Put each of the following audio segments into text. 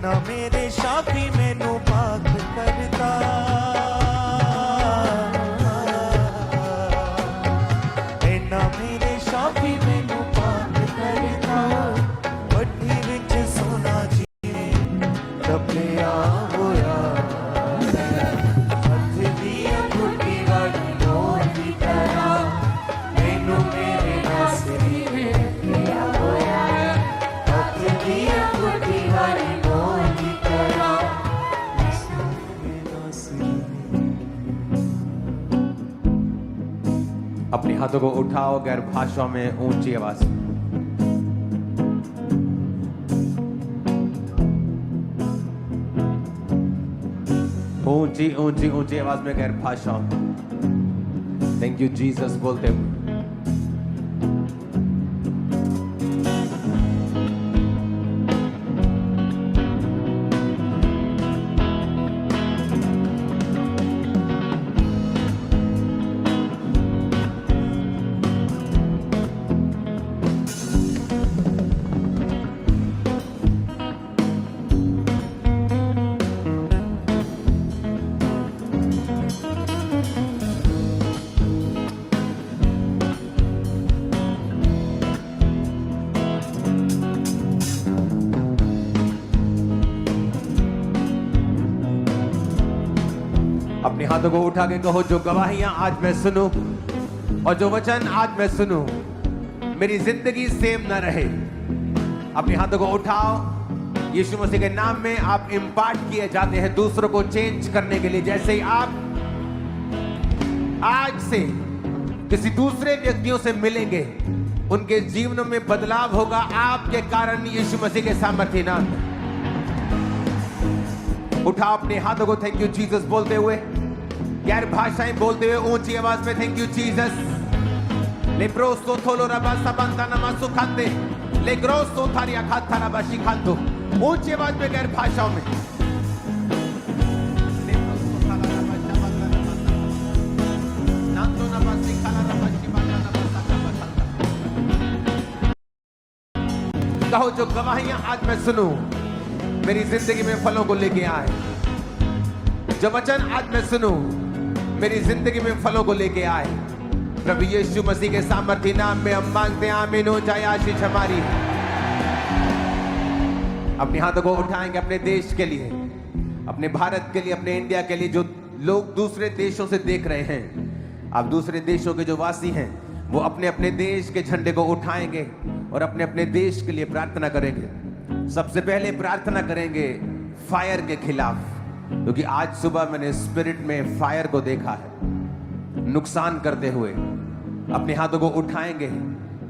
ना मेरे शाफी मैनू पाक करता ना मेरे शाफी मैनू पाक करता भट्टी विच सोना जी रबिया होया हथ दी अंगूठी वाली मोर दी तरह मैनू मेरे नासरी ने रखिया होया हथ दी अंगूठी वाली मोर दी तरह मेरे नासरी। अपने हाथों को उठाओ गैर भाषाओं में ऊंची आवाज में। ऊंची ऊंची ऊंची आवाज में गैर भाषाओं में थैंक यू जीसस बोलते हुए। अपने हाथों को उठा के कहो जो गवाहियां आज मैं सुनूं और जो वचन आज मैं सुनूं मेरी जिंदगी सेम न रहे। अपने हाथों को उठाओ, यीशु मसीह के नाम में आप इम्पार्ट किए जाते हैं दूसरों को चेंज करने के लिए। जैसे ही आप आज से किसी दूसरे व्यक्तियों से मिलेंगे उनके जीवनों में बदलाव होगा आपके कारण, यीशु मसीह के सामर्थ्य नाम में। उठा अपने हाथों को थैंक यू जीसस बोलते हुए, गैर भाषाएं बोलते हुए ऊंची आवाज में थैंक यू जीसस। लेब्रोस्तो थोलो रबा सबंता नमा सुखाते लेग्रोस्तो थारिया खाता रबा शिखातो। ऊंची आवाज में गैर भाषाओं में कहो जो गवाहियां आज मैं सुनूं मेरी जिंदगी में फलों को लेके आए। जो वचन आज मैं सुनूं मेरी जिंदगी में फलों को लेके आए। प्रभु यीशु मसीह के सामर्थ्य नाम में हम मांगते हैं, आमीन हो जाए आशीष हमारी। अपने हाथों को उठाएंगे अपने देश के लिए, अपने भारत के लिए, अपने इंडिया के लिए। जो लोग दूसरे देशों से देख रहे हैं, आप दूसरे देशों के जो वासी हैं वो अपने अपने देश के झंडे को उठाएंगे और अपने अपने देश के लिए प्रार्थना करेंगे। सबसे पहले प्रार्थना करेंगे फायर के खिलाफ, क्योंकि आज सुबह मैंने स्पिरिट में फायर को देखा है नुकसान करते हुए। अपने हाथों को उठाएंगे,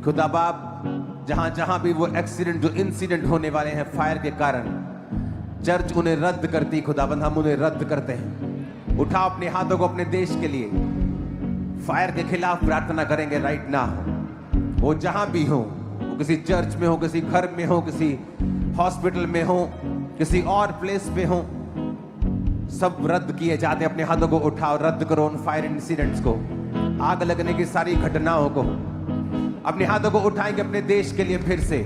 खुदा बाप जहां जहां भी वो एक्सीडेंट जो इंसिडेंट होने वाले हैं फायर के कारण, चर्च उन्हें रद्द करती, खुदाबंद हम उन्हें रद्द करते हैं। उठाओ अपने हाथों को अपने देश के लिए, फायर के खिलाफ प्रार्थना करेंगे राइट नाउ। वो जहां भी हो, वो किसी चर्च में हो, किसी घर में हो, किसी हॉस्पिटल में हो, किसी और प्लेस पे हो, सब रद्द किए जाते हैं। अपने हाथों को उठाओ, रद्द करो उन फायर इंसिडेंट्स को, आग लगने की सारी घटनाओं को। अपने हाथों को उठाएंगे अपने देश के लिए फिर से,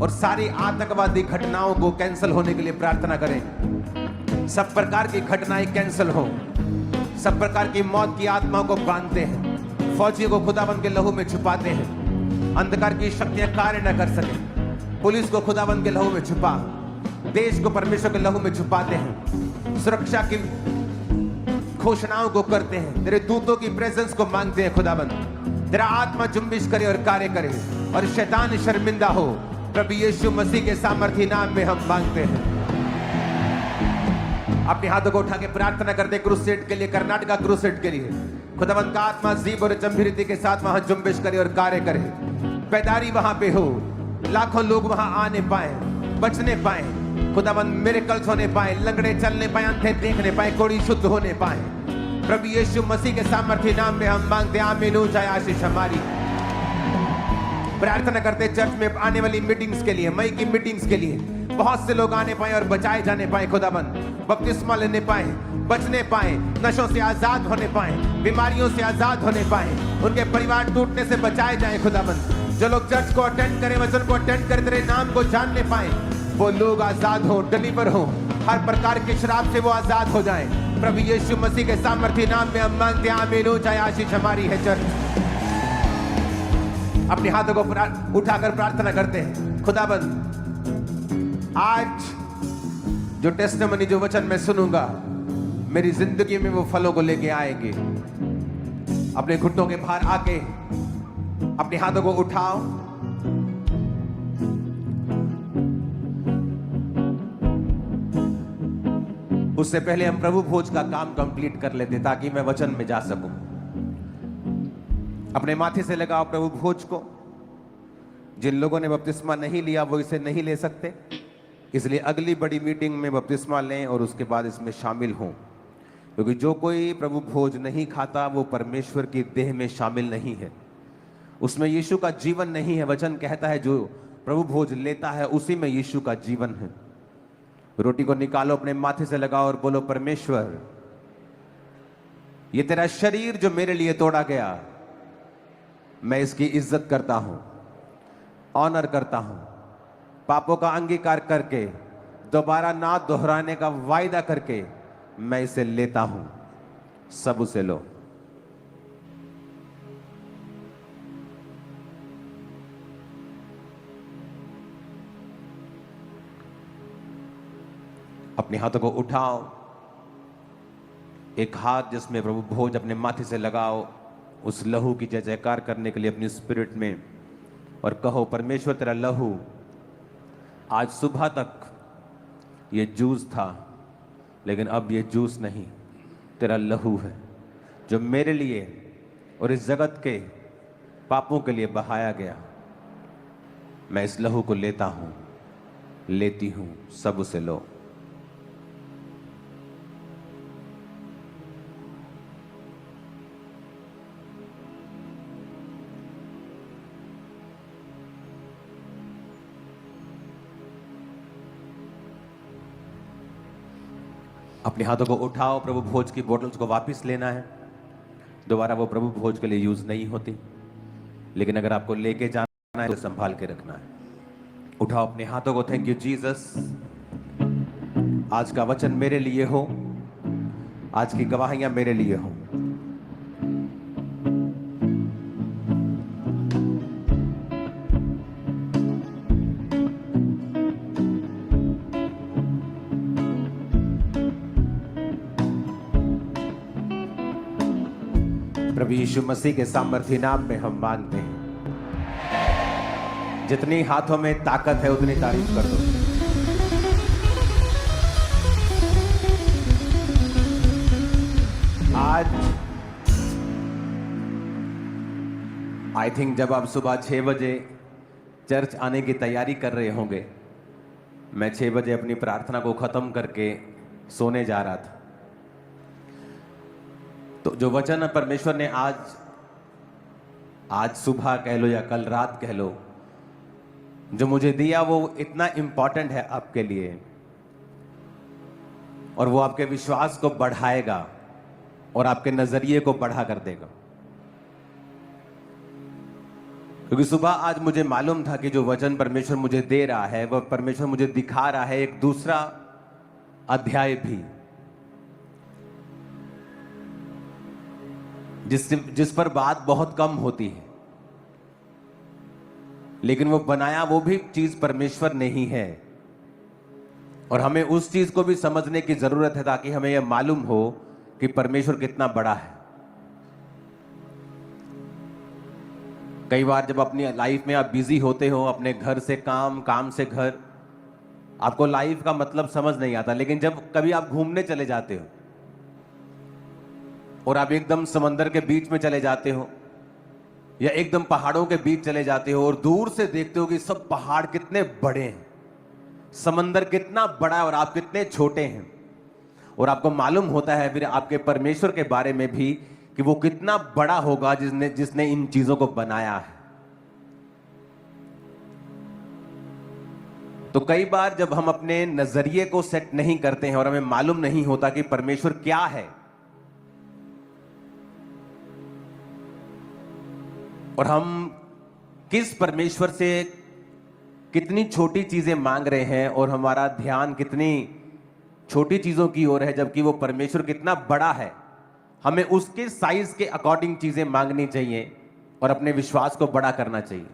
और सारी आतंकवादी घटनाओं को कैंसिल होने के लिए प्रार्थना करें। सब प्रकार की घटनाएं कैंसिल हो, सब प्रकार की मौत की आत्माओं को बांधते हैं, फौजियों को खुदाबंद के लहू में छुपाते हैं, अंधकार की शक्तियां कार्य न कर सके, पुलिस को खुदाबंद के लहू में छुपा, देश को परमेश्वर के लहू में छुपाते हैं, सुरक्षा की घोषणाओं को करते हैं, तेरे दूतों की प्रेजेंस को मांगते हैं खुदाबंद, तेरा आत्मा जुम्बिश करे और कार्य करे और शैतान शर्मिंदा हो। प्रभु यीशु मसीह के सामर्थ्य नाम में हम मांगते हैं। अपने हाथों को उठा के प्रार्थना करते हैं क्रूसेड के लिए, कर्नाटका क्रूसेड के लिए। खुदाबंद का आत्मा जीव और गंभीरता के साथ वहां जुम्बिश करे और कार्य करे, बेदारी वहां पे हो, लाखों लोग वहां आने पाए, बचने पाए, खुदाबंद मिरेकल्स होने पाए, लंगड़े चलने पाए, अंधे देखने पाए, कोढ़ी शुद्ध होने पाए। प्रभु यीशु मसीह के सामर्थ्य नाम में हम मांगते हैं, आमीन हो जाए आशीष हमारी। प्रार्थना करते चर्च में आने वाली मीटिंग्स के लिए, मई की मीटिंग्स के लिए बहुत से लोग आने पाए और बचाए जाने पाए, खुदाबंद बपतिस्मा लेने पाए, बचने पाए, नशों से आजाद होने पाए, बीमारियों से आजाद होने पाए, उनके परिवार टूटने से बचाए जाए खुदाबंद। जो लोग चर्च को अटेंड करें, वचन को अटेंड करें, तेरे नाम को जानने पाए, वो लोग आजाद हो, डिलीवर हो, हर प्रकार के शराब से वो आजाद हो जाएं। प्रभु यीशु मसीह के सामर्थ्य नाम में हम मांगते हैं, आमीन। चाहे आशीष हमारी है। चर्च अपने हाथों को उठाकर प्रार्थना करते हैं। खुदाबंद, आज जो टेस्टिमनी, जो वचन मैं सुनूंगा, मेरी जिंदगी में वो फलों को लेके आएंगे। अपने घुटनों के बाहर आके अपने हाथों को उठाओ। उससे पहले हम प्रभु भोज का काम कंप्लीट कर लेते ताकि मैं वचन में जा सकूं। अपने माथे से लगाओ प्रभु भोज को। जिन लोगों ने बपतिस्मा नहीं लिया वो इसे नहीं ले सकते, इसलिए अगली बड़ी मीटिंग में बपतिस्मा लें और उसके बाद इसमें शामिल हों, क्योंकि जो कोई प्रभु भोज नहीं खाता वो परमेश्वर की देह में शामिल नहीं है। उसमें यीशु का जीवन नहीं है। वचन कहता है जो प्रभु भोज लेता है उसी में यीशु का जीवन है। रोटी को निकालो, अपने माथे से लगाओ और बोलो, परमेश्वर, ये तेरा शरीर जो मेरे लिए तोड़ा गया, मैं इसकी इज्जत करता हूं, ऑनर करता हूं। पापों का अंगीकार करके, दोबारा ना दोहराने का वायदा करके मैं इसे लेता हूं। सब उसे लो। अपने हाथों को उठाओ। एक हाथ जिसमें प्रभु भोज अपने माथे से लगाओ, उस लहू की जय जयकार करने के लिए अपनी स्पिरिट में, और कहो, परमेश्वर तेरा लहू, आज सुबह तक ये जूस था लेकिन अब ये जूस नहीं, तेरा लहू है जो मेरे लिए और इस जगत के पापों के लिए बहाया गया। मैं इस लहू को लेता हूं, लेती हूं। सब उसे लो। अपने हाथों को उठाओ। प्रभु भोज की बोतल्स को वापस लेना है। दोबारा वो प्रभु भोज के लिए यूज नहीं होती, लेकिन अगर आपको लेके जाना है तो संभाल के रखना है। उठाओ अपने हाथों को। Thank you Jesus. आज का वचन मेरे लिए हो, आज की गवाहियां मेरे लिए हो। प्रभु यीशु मसीह के सामर्थ्य नाम में हम मांगते हैं। जितनी हाथों में ताकत है उतनी तारीफ कर दो। आज आई थिंक जब आप सुबह 6 बजे चर्च आने की तैयारी कर रहे होंगे, मैं 6 बजे अपनी प्रार्थना को खत्म करके सोने जा रहा था, तो जो वचन परमेश्वर ने आज सुबह कह लो या कल रात कह लो, जो मुझे दिया, वो इतना इंपॉर्टेंट है आपके लिए, और वो आपके विश्वास को बढ़ाएगा और आपके नजरिए को बढ़ा कर देगा। क्योंकि सुबह आज मुझे मालूम था कि जो वचन परमेश्वर मुझे दे रहा है, वह परमेश्वर मुझे दिखा रहा है एक दूसरा अध्याय भी, जिस पर बात बहुत कम होती है, लेकिन वो बनाया वो भी चीज परमेश्वर ने ही है, और हमें उस चीज को भी समझने की जरूरत है ताकि हमें यह मालूम हो कि परमेश्वर कितना बड़ा है। कई बार जब अपनी लाइफ में आप बिजी होते हो, अपने घर से काम, काम से घर, आपको लाइफ का मतलब समझ नहीं आता, लेकिन जब कभी आप घूमने चले जाते हो और आप एकदम समंदर के बीच में चले जाते हो या एकदम पहाड़ों के बीच चले जाते हो और दूर से देखते हो कि सब पहाड़ कितने बड़े हैं, समंदर कितना बड़ा है और आप कितने छोटे हैं, और आपको मालूम होता है फिर आपके परमेश्वर के बारे में भी कि वो कितना बड़ा होगा जिसने इन चीजों को बनाया है। तो कई बार जब हम अपने नजरिए को सेट नहीं करते हैं और हमें मालूम नहीं होता कि परमेश्वर क्या है और हम किस परमेश्वर से कितनी छोटी चीजें मांग रहे हैं और हमारा ध्यान कितनी छोटी चीजों की ओर है, जबकि वो परमेश्वर कितना बड़ा है। हमें उसके साइज के अकॉर्डिंग चीजें मांगनी चाहिए और अपने विश्वास को बड़ा करना चाहिए।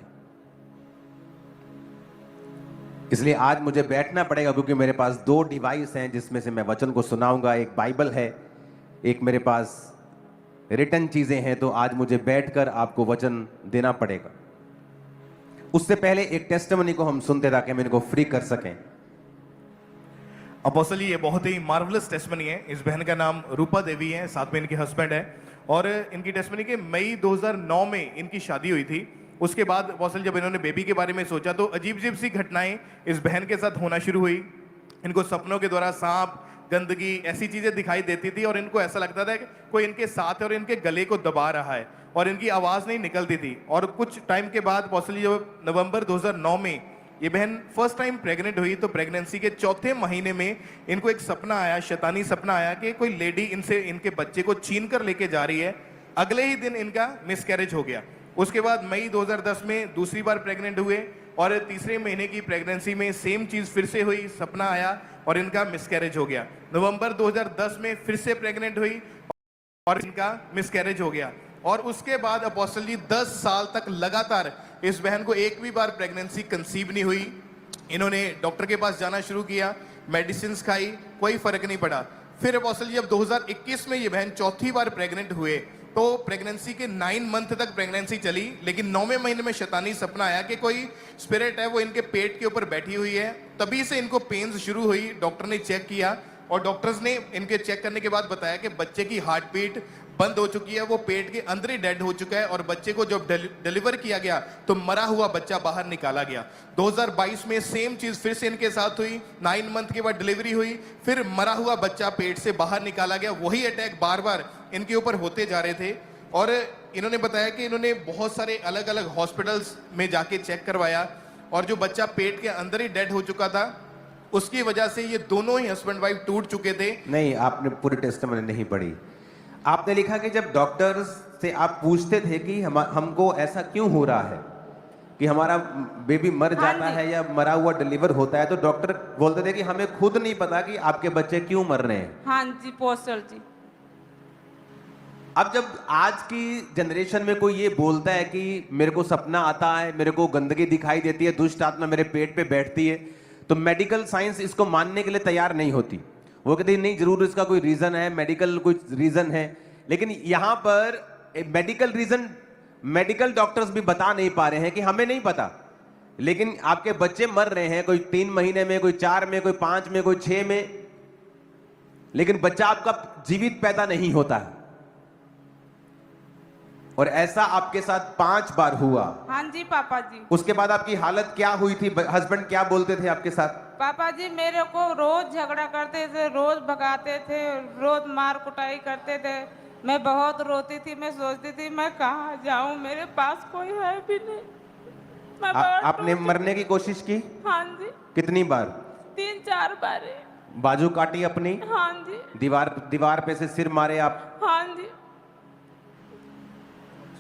इसलिए आज मुझे बैठना पड़ेगा, क्योंकि मेरे पास 2 डिवाइस हैं जिसमें से मैं वचन को सुनाऊंगा। एक बाइबल है, एक मेरे पास रिटन चीजें हैं। तो आज मुझे बैठकर आपको वचन देना पड़ेगा। उससे पहले एक टेस्टिमनी को हम सुनते ताकि हम इनको फ्री कर सकें। अपोस्टल जी, ये बहुत ही मार्वलस टेस्टमनी है। इस बहन का नाम रूपा देवी है, साथ में इनके हस्बैंड है। और इनकी टेस्टमनी के मई 2009 में इनकी शादी हुई थी। उसके बाद अपोस्टल जब इन्होंने बेबी के बारे में सोचा तो अजीब अजीब सी घटनाएं इस बहन के साथ होना शुरू हुई। इनको सपनों के द्वारा सांप, गंदगी, ऐसी चीजें दिखाई देती थी और इनको ऐसा लगता था कि कोई इनके साथ है और इनके गले को दबा रहा है और इनकी आवाज नहीं निकलती थी। और कुछ टाइम के बाद अपोस्टल जब नवंबर 2009 में ये बहन फर्स्ट टाइम प्रेग्नेंट हुई तो प्रेगनेंसी के 4थे महीने में इनको एक सपना आया, शैतानी सपना आया कि कोई लेडी इनसे इनके बच्चे को छीन कर लेके जा रही है। अगले ही दिन इनका मिसकैरेज हो गया। उसके बाद मई 2010 में दूसरी बार प्रेग्नेंट हुए और तीसरे महीने की प्रेगनेंसी में सेम चीज फिर से हुई, सपना आया और इनका मिसकैरेज हो गया। नवंबर 2010 में फिर से प्रेग्नेंट हुई और इनका मिसकैरेज हो गया। और उसके बाद अपोस्टल जी 10 साल तक लगातार इस बहन को एक भी बार प्रेगनेंसी कंसीव नहीं हुई। इन्होंने डॉक्टर के पास जाना शुरू किया, मेडिसिन खाई, कोई फर्क नहीं पड़ा। फिर अपोस्टल जी अब 2021 में ये बहन चौथी बार प्रेग्नेंट हुए तो प्रेगनेंसी के 9 मंथ तक प्रेगनेंसी चली, लेकिन 9वें महीने में शैतानी सपना आया कि कोई स्पिरिट है वो इनके पेट के ऊपर बैठी हुई है। तभी से इनको पेन्स शुरू हुई। डॉक्टर ने चेक किया और डॉक्टर्स ने इनके चेक करने के बाद बताया कि बच्चे की हार्ट बीट बंद हो चुकी है, वो पेट के अंदर ही डेड हो चुका है और बच्चे को जब डिलीवर किया गया तो मरा हुआ बच्चा बाहर निकाला गया। 2022 में सेम चीज फिर से इनके साथ हुई। 9 मंथ के बाद डिलीवरी हुई, फिर मरा हुआ बच्चा पेट से बाहर निकाला गया। वही अटैक बार बार इनके ऊपर होते जा रहे थे और इन्होंने बताया कि इन्होंने बहुत सारे अलग अलग हॉस्पिटल्स में जाके चेक करवाया और जो बच्चा पेट के अंदर ही डेड हो चुका था उसकी वजह से ये दोनों ही हस्बैंड वाइफ टूट चुके थे। नहीं, आपने पूरी टेस्टिमनी नहीं पढ़ी। आपने लिखा कि जब डॉक्टर्स से आप पूछते थे कि हमको ऐसा क्यों हो रहा है कि हमारा बेबी मर जाता है या मरा हुआ डिलीवर होता है, तो डॉक्टर बोलते थे कि हमें खुद नहीं पता कि आपके बच्चे क्यों मर रहे हैं। हाँ जी पोस्टल जी। अब जब आज की जनरेशन में कोई ये बोलता है कि मेरे को सपना आता है, मेरे को गंदगी दिखाई देती है, दुष्ट आत्मा मेरे पेट पे बैठती है, तो मेडिकल साइंस इसको मानने के लिए तैयार नहीं होती। वो कहते हैं नहीं, जरूर इसका कोई रीजन है, मेडिकल कोई रीजन है। लेकिन यहां पर मेडिकल रीजन मेडिकल डॉक्टर्स भी बता नहीं पा रहे हैं कि हमें नहीं पता, लेकिन आपके बच्चे मर रहे हैं, कोई 3 महीने में, कोई 4 में, कोई 5 में, कोई 6 में, लेकिन बच्चा आपका जीवित पैदा नहीं होता है। और ऐसा आपके साथ 5 बार हुआ। हाँ जी पापा जी। उसके बाद आपकी हालत क्या हुई थी? हस्बैंड क्या बोलते थे आपके साथ? पापा जी मेरे को रोज झगड़ा करते थे, रोज भगाते थे, रोज मार कुटाई करते थे। मैं बहुत रोती थी, मैं सोचती थी मैं कहाँ जाऊँ, मेरे पास कोई है भी नहीं। मैं आपने बहुत मरने की कोशिश की? हाँ जी। कितनी बार? 3-4 बार। बाजू काटी अपनी? हाँ जी। दीवार पे से सिर मारे आप? हाँ जी।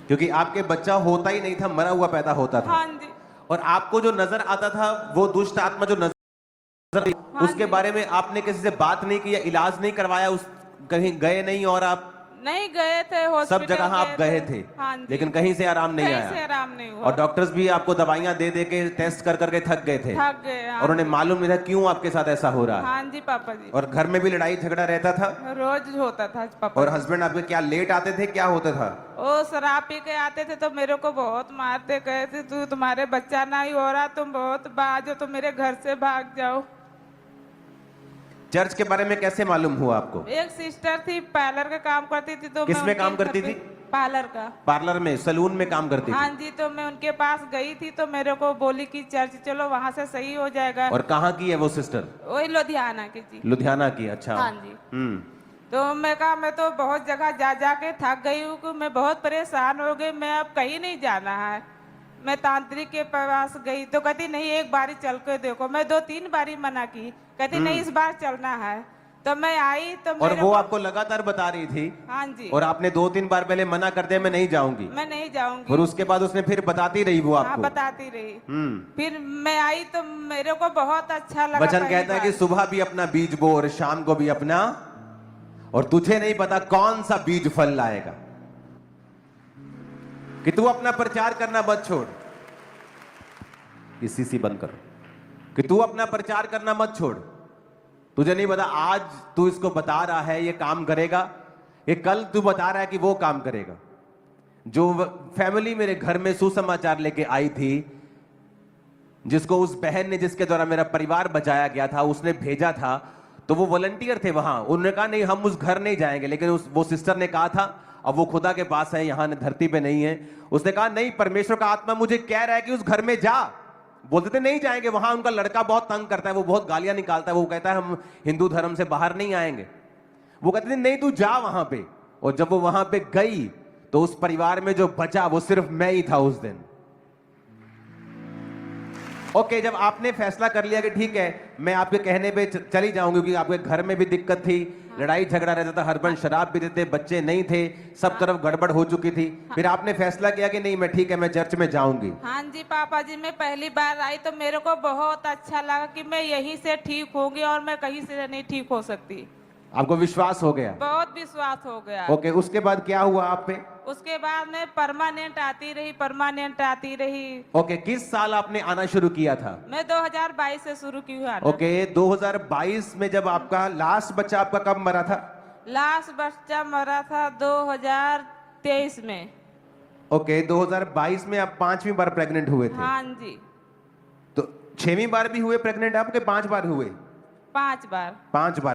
क्योंकि आपके बच्चा होता ही नहीं था, मरा हुआ पैदा होता था। हाँ जी। और आपको जो नजर आता था वो दुष्ट आत्मा जो नजर हाँ उसके जी। बारे में आपने किसी से बात नहीं की या इलाज नहीं करवाया? उस कहीं गए नहीं? और आप नहीं गए थे हॉस्पिटल, सब जगह आप गए थे, हाँ जी। लेकिन कहीं से आराम नहीं कहीं से आया। आराम नहीं हुआ। और डॉक्टर्स भी आपको दवाइयां दे दे के टेस्ट कर करके थक गए थे। थक गए। हाँ और उन्हें मालूम नहीं था क्यों आपके साथ ऐसा हो रहा है। हाँ जी पापा जी। और घर में भी लड़ाई झगड़ा रहता था? रोज होता था पापा। और हस्बैंड आपके क्या लेट आते थे, क्या होता था? वो शराब पी के आते थे तो मेरे को बहुत मारते, कहते तू तुम्हारे बच्चा नहीं हो रहा, तुम बहुत बाज हो, तो मेरे घर से भाग जाओ। चर्च के बारे में कैसे मालूम हुआ आपको? एक सिस्टर थी, पार्लर का काम करती थी, तो किस में काम करती थी? पार्लर का। पार्लर में, सलून में काम करती हाँ थी? जी। तो मैं उनके पास गई थी तो मेरे को बोली कि चर्च चलो, वहाँ से सही हो जाएगा। और कहाँ की है वो सिस्टर? वही लुधियाना की जी। लुधियाना की? अच्छा। हाँ जी। तो मैं कहा मैं तो बहुत जगह जा जाके थक गई हूँ कि मैं बहुत परेशान हो गई, मैं अब कहीं नहीं जाना है। मैं तांत्रिक के पास गई तो कहती नहीं एक बारी चल के देखो। मैं 2-3 बारी मना की, कहती नहीं इस बार चलना है। तो मैं आई तो और मेरे वो को- आपको लगातार बता रही थी, हाँ जी, और आपने 2-3 बार पहले मना कर दिया मैं नहीं जाऊंगी, मैं नहीं जाऊंगी। और उसके बाद उसने फिर बताती रही वो हाँ, आपको। बताती रही। हम्म। फिर मैं आई तो मेरे को बहुत अच्छा लगा। वचन पहली कहता है कि बार। सुबह भी अपना बीज बो और शाम को भी अपना, और तुझे नहीं पता कौन सा बीज फल लाएगा। कि तू अपना प्रचार करना मत छोड़, किसी सी बंद करो, कि तू अपना प्रचार करना मत छोड़। तुझे नहीं पता आज तू इसको बता रहा है ये काम करेगा, ये कल तू बता रहा है कि वो काम करेगा। जो फैमिली मेरे घर में सुसमाचार लेके आई थी, जिसको उस बहन ने, जिसके द्वारा मेरा परिवार बचाया गया था, उसने भेजा था, तो वो वॉलंटियर थे वहां। उन्होंने कहा नहीं हम उस घर नहीं जाएंगे, लेकिन वो सिस्टर ने कहा था, अब वो खुदा के पास है, यहां धरती पे नहीं है, उसने कहा नहीं परमेश्वर का आत्मा मुझे कह रहा है कि उस घर में जा। बोलते थे नहीं जाएंगे, वहां उनका लड़का बहुत तंग करता है, वो बहुत गालियां निकालता है, वो कहता है हम हिंदू धर्म से बाहर नहीं आएंगे। वो कहते थे नहीं तू जा वहां पे। और जब वो वहां पे गई तो उस परिवार में जो बचा वो सिर्फ मैं ही था उस दिन। ओके, जब आपने फैसला कर लिया कि ठीक है मैं आपके कहने पे चली जाऊंगी, क्योंकि आपके घर में भी दिक्कत थी, लड़ाई झगड़ा रहता था, हस्बैंड शराब पीते थे, बच्चे नहीं थे, सब तरफ गड़बड़ हो चुकी थी, फिर आपने फैसला किया कि नहीं मैं ठीक है मैं चर्च में जाऊंगी। हाँ जी पापा जी, मैं पहली बार आई तो मेरे को बहुत अच्छा लगा कि मैं यहीं से ठीक होंगी और मैं कहीं से नहीं ठीक हो सकती। आपको विश्वास हो गया? बहुत विश्वास हो गया। ओके, उसके बाद क्या हुआ आप पे? उसके बाद मैं परमानेंट आती रही। ओके, किस साल आपने आना शुरू किया था? मैं 2022 से शुरू की हुआ। ओके, 2022 में जब आपका लास्ट बच्चा आपका कब मरा था? लास्ट बच्चा मरा था 2023 में। ओके, 2022 में आप 5वीं बार प्रेग्नेंट हुए थे? हाँ जी, तो 6वीं बार भी हुए प्रेग्नेंट आपके? 5 बार हुए? 5 बार। 5 बार।